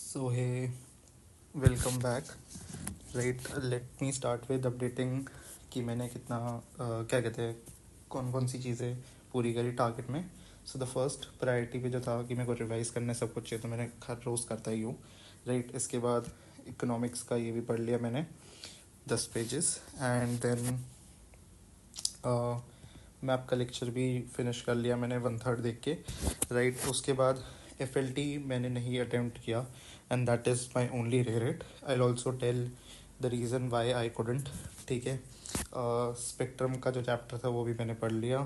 So hey, welcome back. Right, let me start with updating कि मैंने कितना क्या कहते हैं कौन कौन सी चीज़ें पूरी करी टारगेट में. सो द फर्स्ट प्रायोरिटी पे जो था कि मेरे को रिवाइज़ करना है सब कुछ चाहिए, तो मैंने हर रोज़ करता ही हूँ. राइट, इसके बाद इकोनॉमिक्स का ये भी पढ़ लिया मैंने 10 पेजेस. एंड देन मैप का लेक्चर भी फिनिश कर लिया मैंने 1/3 देख के. राइट, उसके बाद FLT मैंने नहीं अटेम्प्ट किया and that is my only regret. I also tell the reason why I couldn't. ठीक है, स्पेक्ट्रम का जो चैप्टर था वो भी मैंने पढ़ लिया.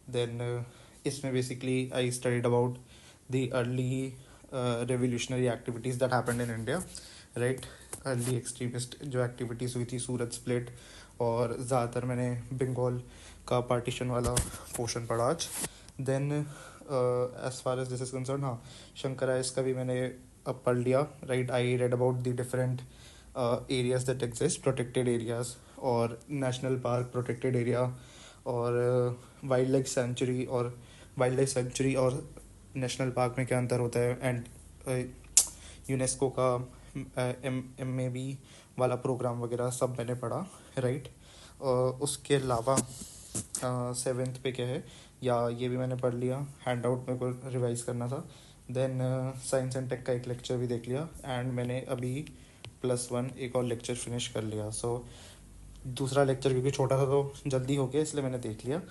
देन इसमें basically I studied about the early revolutionary activities that happened in India. Right, early extremist जो एक्टिविटीज़ हुई थी, सूरत स्प्लिट, और ज़्यादातर मैंने बंगाल का पार्टीशन वाला पोर्शन पढ़ा आज. Then as far as this is concern, हाँ, शंकराइज का भी मैंने अब पढ़ लिया. Right, I read about the different areas that exist, protected areas और नेशनल पार्क प्रोटेक्टेड एरिया और वाइल्ड लाइफ सेंचुरी और नेशनल पार्क में क्या अंतर होता है. एंड यूनेस्को का MAB वाला प्रोग्राम वगैरह सब मैंने पढ़ा. राइट, उसके अलावा 7th पे क्या है या ये भी मैंने पढ़ लिया. हैंड आउट मेरे को रिवाइज करना था. देन साइंस एंड टेक का एक लेक्चर भी देख लिया. एंड मैंने अभी +1 एक और लेक्चर फिनिश कर लिया. सो दूसरा लेक्चर क्योंकि छोटा था तो जल्दी हो गया, इसलिए मैंने देख लिया.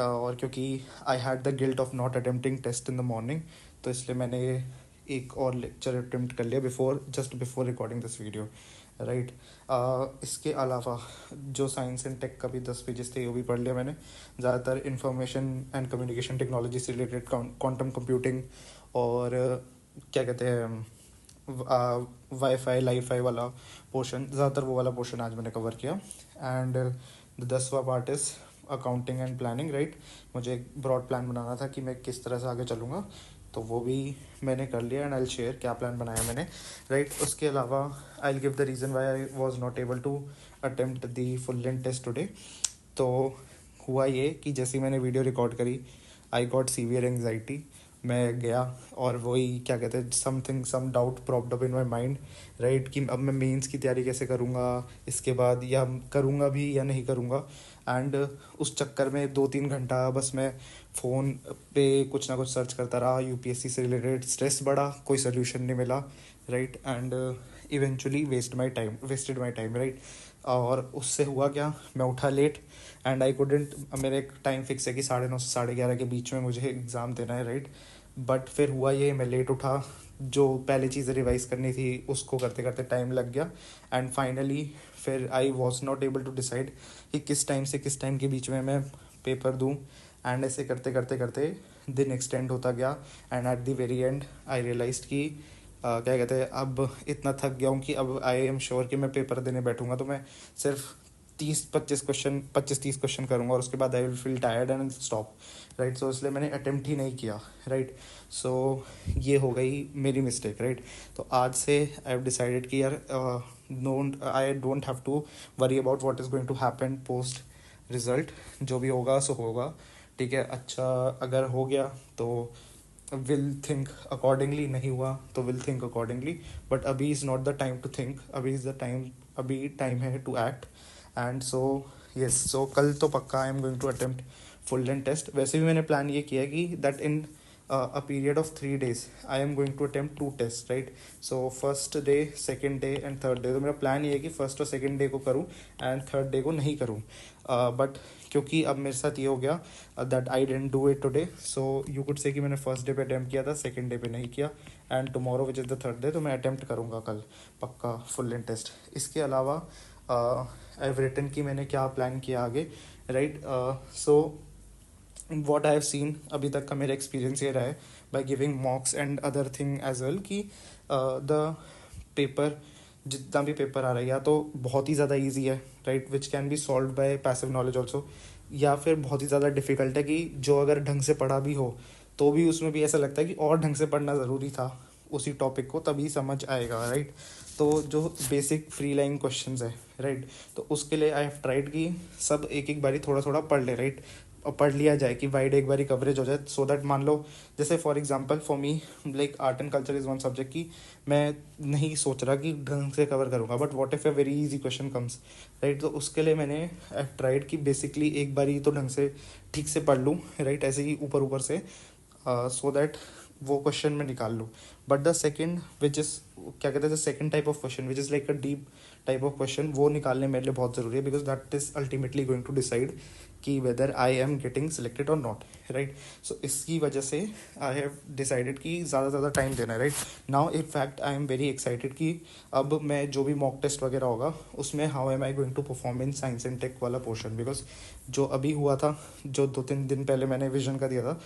और क्योंकि I had the guilt of not attempting test in the morning, तो इसलिए मैंने एक और लेक्चर अटेम्प्ट कर लिया just before recording this video. Right, इसके अलावा जो साइंस एंड टेक का भी 10 पेजेस थे वो भी पढ़ लिया मैंने. ज़्यादातर इंफॉर्मेशन एंड कम्युनिकेशन टेक्नोलॉजी से रिलेटेड, क्वांटम कंप्यूटिंग और क्या कहते हैं वाईफाई लाईफाई वाला पोर्शन, ज़्यादातर वो वाला पोर्शन आज मैंने कवर किया. एंड द 10वां part is accounting and planning. Right, मुझे एक ब्रॉड प्लान बनाना था कि मैं किस तरह से आगे चलूँगा, तो वो भी मैंने कर लिया. एंड आई विल शेयर क्या प्लान बनाया मैंने. राइट, उसके अलावा I will give the reason why I was not able to attempt the full length test today. तो हुआ ये कि जैसे ही मैंने वीडियो रिकॉर्ड करी, आई गॉट सीवियर एंग्जाइटी. मैं गया और वही क्या कहते हैं some doubt propped up in my mind. Right, कि अब मैं मेंस की तैयारी कैसे करूँगा इसके बाद, या करूँगा भी या नहीं करूँगा. एंड उस चक्कर में 2-3 घंटा बस मैं फ़ोन पे कुछ ना कुछ सर्च करता रहा. UPSC से रिलेटेड स्ट्रेस बढ़ा, कोई सोल्यूशन नहीं मिला. Right, and eventually wasted my time. Right, और उससे हुआ क्या, मैं उठा लेट एंड आई कुडेंट. मेरा एक टाइम फिक्स है कि 9:30 से 11:30 के बीच में मुझे एग्ज़ाम देना है. राइट, बट फिर हुआ ये, मैं लेट उठा, जो पहले चीज़ें रिवाइज करनी थी उसको करते करते टाइम लग गया. एंड फाइनली फिर I was not able to decide कि किस टाइम से किस टाइम के बीच में मैं पेपर दूँ. एंड ऐसे करते करते करते दिन एक्सटेंड होता गया. And at the very end I realised कि क्या कहते हैं, अब इतना थक गया हूँ कि अब आई एम श्योर कि मैं पेपर देने बैठूंगा तो मैं सिर्फ 25-30 क्वेश्चन करूँगा और उसके बाद I will feel tired and stop. Right, so इसलिए मैंने अटेम्प्ट ही नहीं किया. राइट, सो ये हो गई मेरी मिस्टेक. राइट, तो आज से आई हैव डिसाइडेड कि यार I don't have to worry about what is going to happen post result. जो भी होगा सो होगा. ठीक है, अच्छा अगर हो गया तो विल थिंक अकॉर्डिंगली, नहीं हुआ तो विल थिंक अकॉर्डिंगली. बट अभी is not the time to think, अभी टाइम है to act. And so yes, so कल तो पक्का I am going to attempt full length test. वैसे भी मैंने प्लान ये किया है कि that in a period of 3 days I am going to attempt 2 tests. Right, so first day, second day and third day. तो मेरा प्लान ये है कि फर्स्ट और सेकेंड डे को करूँ एंड थर्ड डे को नहीं करूँ. बट क्योंकि अब मेरे साथ ये हो गया that I didn't do it today, so you could say कि मैंने फर्स्ट डे पे अटैम्प्ट किया था, सेकेंड डे पे नहीं किया. And tomorrow which is the third day, तो मैं अटैम्प्ट करूँगा कल पक्का फुल लेंथ टेस्ट. इसके अलावा आई हैव रिटन कि मैंने क्या प्लान किया आगे. Right, so what I have seen अभी तक का मेरा एक्सपीरियंस ये रहा है by giving mocks and other thing as well कि द पेपर, जितना भी पेपर आ रहा है या तो बहुत ही ज़्यादा ईजी है. Right, which can be solve by passive knowledge also, या फिर बहुत ही ज़्यादा डिफिकल्ट है कि जो अगर ढंग से पढ़ा भी हो तो भी उसमें भी ऐसा लगता है कि और ढंग से पढ़ना ज़रूरी था उसी टॉपिक को, तभी समझ आएगा. राइट, तो जो बेसिक फ्री लाइन क्वेश्चंस है, राइट, तो उसके लिए आई हैव ट्राइड कि सब एक एक बारी थोड़ा थोड़ा पढ़ ले. राइट, पढ़ लिया जाए कि वाइड एक बारी कवरेज हो जाए, सो दैट मान लो जैसे for example for me like art and culture is one subject की मैं नहीं सोच रहा कि ढंग से कवर करूँगा, but what if a very easy question comes, right. तो उसके लिए मैंने ट्राइड कि बेसिकली एक बारी तो ढंग से ठीक से पढ़ लूँ, राइट, ऐसे ही ऊपर ऊपर से, सो दैट वो क्वेश्चन मैं निकाल लूँ। But the second which is क्या कहते हैं, the second type of question which is like a deep type of question, वो निकालने मेरे लिए बहुत ज़रूरी है, because that is ultimately going to decide कि whether I am getting selected और नॉट, राइट। सो इसकी वजह से आई हैव डिसाइडेड कि ज़्यादा से ज़्यादा टाइम देना है, right. Now in fact I am very excited कि अब मैं जो भी मॉक टेस्ट वगैरह होगा उसमें how am I going to perform in science and tech वाला पोर्शन, बिकॉज जो अभी हुआ था, जो 2-3 दिन पहले मैंने विजन का दिया था,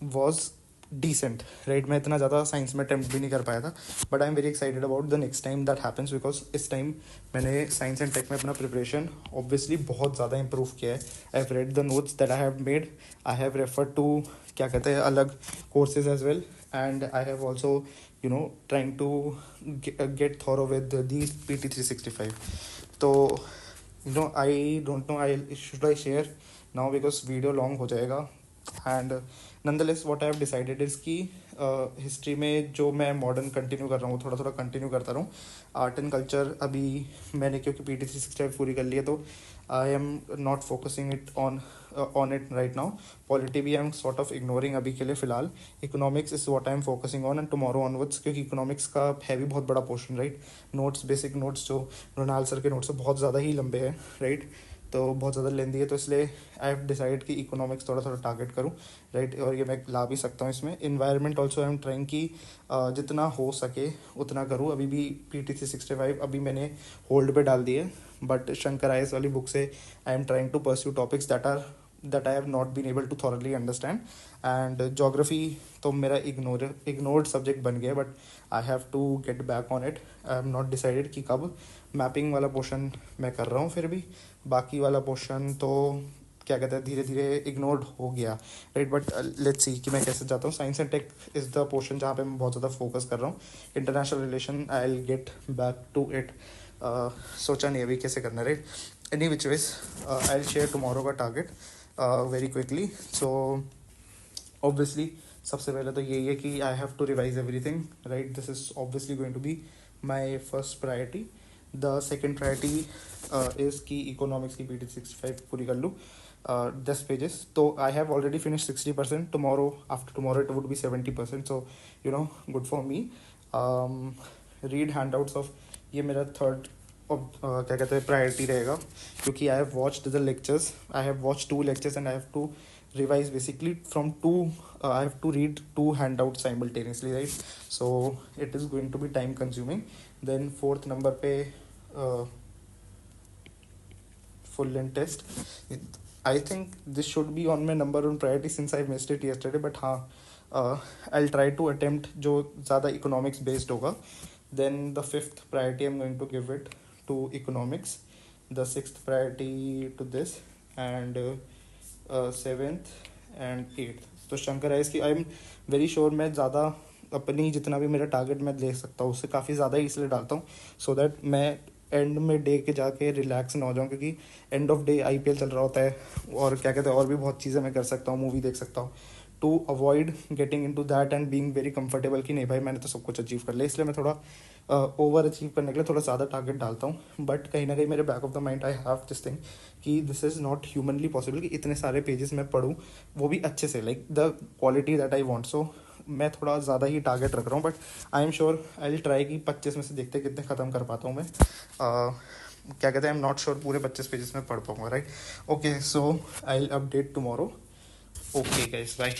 वॉज डिसेंट, राइट। मैं इतना ज़्यादा साइंस में अटेम्प्ट भी नहीं कर पाया था, but I am very excited about the next time that happens, because इस टाइम मैंने साइंस एंड टेक में अपना प्रिपरेशन ऑब्वियसली बहुत ज़्यादा इंप्रूव किया है। I have read the notes that I have made, I have refer to क्या कहते हैं अलग courses as well, and I have also you know trying to get thorough with these PT 365। तो you know I don't know I should I share now, because video long हो जाएगा। And nonetheless what I have decided is कि history में जो मैं modern continue कर रहा हूँ थोड़ा थोड़ा कंटिन्यू करता रहूँ। आर्ट एंड कल्चर अभी मैंने क्योंकि PT 365 पूरी कर ली है, तो I am not focusing it on it right now. Polity भी I am sort of ignoring अभी के लिए फ़िलहाल। Economics is what I am focusing on, and tomorrow onwards, क्योंकि इकोनॉमिक्स का है भी बहुत बड़ा portion, right. Notes, basic notes जो रोनाल्ड सर के नोट्स से बहुत ज़्यादा ही लंबे हैं, राइट, तो बहुत ज़्यादा लेंदी है, तो इसलिए आई हैव डिसाइड कि इकोनॉमिक्स थोड़ा थोड़ा टारगेट करूँ, राइट। और ये मैं ला भी सकता हूँ इसमें। Environment also I am trying कि जितना हो सके उतना करूँ। अभी भी PT 365 अभी मैंने होल्ड पे डाल दिए, बट शंकर IAS वाली बुक से I am trying to pursue topics that I have not been able to thoroughly understand. And geography तो मेरा इग्नोर्ड सब्जेक्ट बन गया, but I have to get back on it. I am not decided कि कब। Mapping वाला portion मैं कर रहा हूँ फिर भी, बाकी वाला पोर्शन तो क्या कहते हैं धीरे धीरे इग्नोर्ड हो गया, राइट। बट लेट्स सी कि मैं कैसे जाता हूँ। Science and tech is the portion जहाँ पे मैं बहुत ज़्यादा फोकस कर रहा हूँ। International relation I will get back to it. सोचा नहीं अभी कैसे करना है, right. Any which ways I will share tomorrow का target very quickly. So obviously सबसे पहले तो यही है कि I have to revise everything, right. This is obviously going to be my first priority. The second priority is कि economics की PT 365 पूरी कर लूँ 10 पेजेस। तो I have already finish 60%। Tomorrow after tomorrow it would be 70%, so you know good for me. Read handouts of, ये मेरा third क्या कहते हैं प्रायोरिटी रहेगा, क्योंकि I have watched the lectures, I have watch 2 lectures and I have to revise basically from two. I have to read 2 handouts simultaneously, right? So it is going to be time consuming. Then fourth number पे full length test. I think this should be on my number one priority since I missed it yesterday, but हाँ I'll try to attempt जो ज़्यादा economics based होगा. Then the fifth priority I'm going to give it to economics, the sixth priority to this, and 7th and 8th तो Shankar IAS की आई am very sure मैं ज़्यादा अपनी जितना भी मेरा टारगेट मैं ले सकता हूँ उससे काफ़ी ज़्यादा ही इसलिए डालता हूँ, सो दैट मैं एंड में डे के जाके रिलैक्स ना हो जाऊँ, क्योंकि एंड ऑफ डे IPL चल रहा होता है और क्या कहते हैं और भी बहुत चीज़ें मैं कर सकता हूँ, मूवी देख सकता हूँ, to avoid getting into that and being very comfortable कि नहीं भाई मैंने तो सब कुछ अचीव कर लिया। इसलिए मैं थोड़ा ओवर अचीव करने के लिए थोड़ा ज़्यादा टारगेट डालता हूँ। बट कहीं ना कहीं मेरे back of the mind I have this thing कि this is not humanly possible कि इतने सारे पेजेस मैं पढूँ वो भी अच्छे से, like the quality that I want. So मैं थोड़ा ज़्यादा ही टारगेट रख रहा हूँ, but I am sure I will try कि 25 में से देखते कितने ख़त्म कर पाता हूँ मैं। क्या कहते हैं आई एम नॉट श्योर पूरे 25 पेजेस में पढ़ पाऊँगा, right. Okay, so I will update tomorrow. Okay guys, bye.